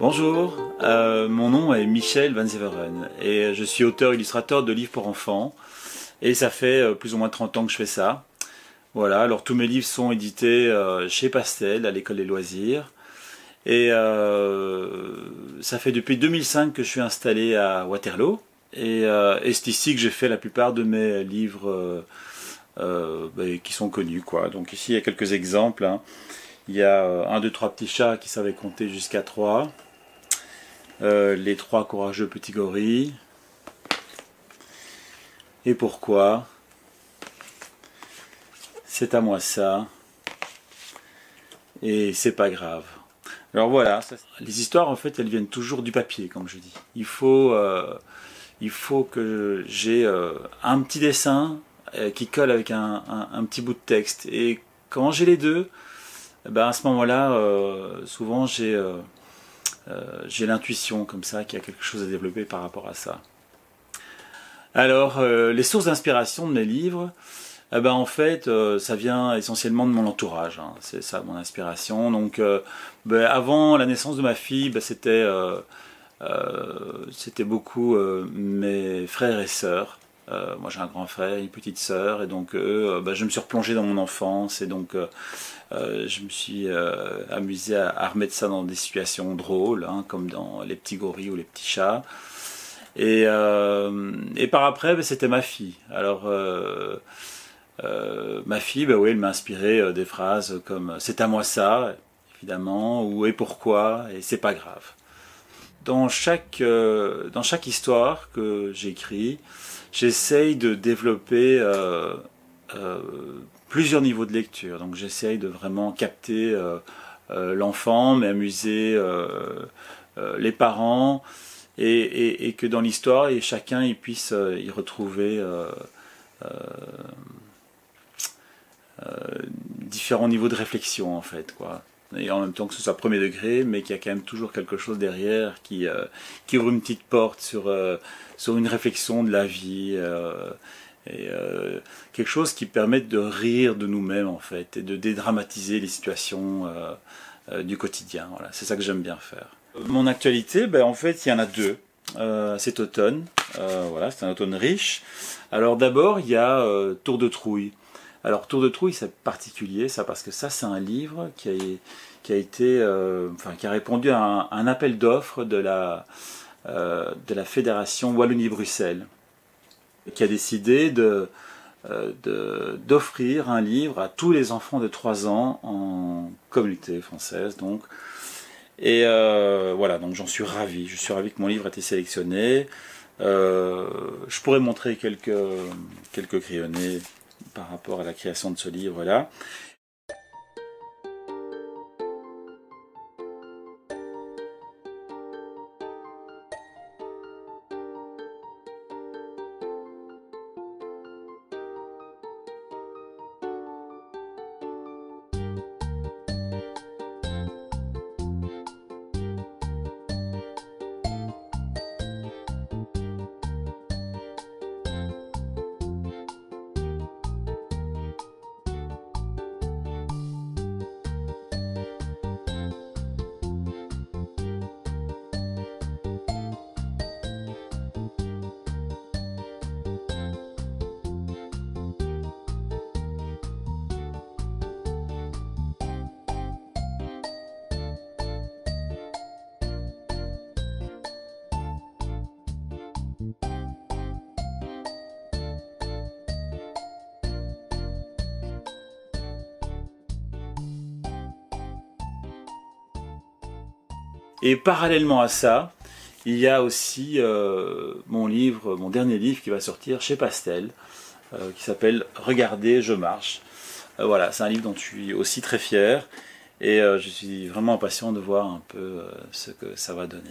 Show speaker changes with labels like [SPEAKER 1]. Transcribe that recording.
[SPEAKER 1] Bonjour, mon nom est Michel Van Zeveren et je suis auteur-illustrateur de livres pour enfants et ça fait plus ou moins 30 ans que je fais ça. Voilà, alors tous mes livres sont édités chez Pastel, à l'école des loisirs et ça fait depuis 2005 que je suis installé à Waterloo et c'est ici que j'ai fait la plupart de mes livres qui sont connus, quoi. Donc ici il y a quelques exemples, hein. Il y a un, deux, trois petits chats qui savaient compter jusqu'à 3. Les 3 courageux petits gorilles. Et pourquoi? C'est à moi ça. Et c'est pas grave. Alors voilà, les histoires en fait elles viennent toujours du papier, comme je dis. Il faut que j'ai un petit dessin qui colle avec un petit bout de texte. Et quand j'ai les deux, ben à ce moment-là, souvent j'ai l'intuition comme ça qu'il y a quelque chose à développer par rapport à ça. Alors, les sources d'inspiration de mes livres, en fait, ça vient essentiellement de mon entourage, hein. C'est ça mon inspiration. Donc, avant la naissance de ma fille, c'était beaucoup mes frères et sœurs. Moi j'ai un grand frère, une petite sœur, et donc je me suis replongé dans mon enfance, et donc je me suis amusé à remettre ça dans des situations drôles, hein, comme dans Les Petits Gorilles ou Les Petits Chats. Et par après, c'était ma fille. Alors ma fille, oui, elle m'a inspiré des phrases comme c'est à moi ça, évidemment, ou et pourquoi, et c'est pas grave. Dans chaque histoire que j'écris, j'essaye de développer plusieurs niveaux de lecture. Donc j'essaye de vraiment capter l'enfant, mais amuser les parents, et que dans l'histoire, chacun il puisse y retrouver différents niveaux de réflexion, en fait, quoi. Et en même temps que ce soit premier degré, mais qu'il y a quand même toujours quelque chose derrière qui ouvre une petite porte sur une réflexion de la vie, quelque chose qui permet de rire de nous-mêmes, en fait, et de dédramatiser les situations du quotidien. Voilà, c'est ça que j'aime bien faire. Mon actualité, en fait, il y en a deux cet automne. Voilà, c'est un automne riche. Alors d'abord, il y a Tour de Trouille. Alors Tour de Trouille, c'est particulier, ça, parce que ça, c'est un livre qui a répondu à un appel d'offres de la fédération Wallonie-Bruxelles, qui a décidé d'offrir un livre à tous les enfants de 3 ans en communauté française, donc. Et voilà, donc j'en suis ravi. Je suis ravi que mon livre ait été sélectionné. Je pourrais montrer quelques crayonnés par rapport à la création de ce livre-là. Et parallèlement à ça, il y a aussi mon dernier livre qui va sortir chez Pastel, qui s'appelle Regardez, je marche. Voilà, c'est un livre dont je suis aussi très fier, et je suis vraiment impatient de voir un peu ce que ça va donner.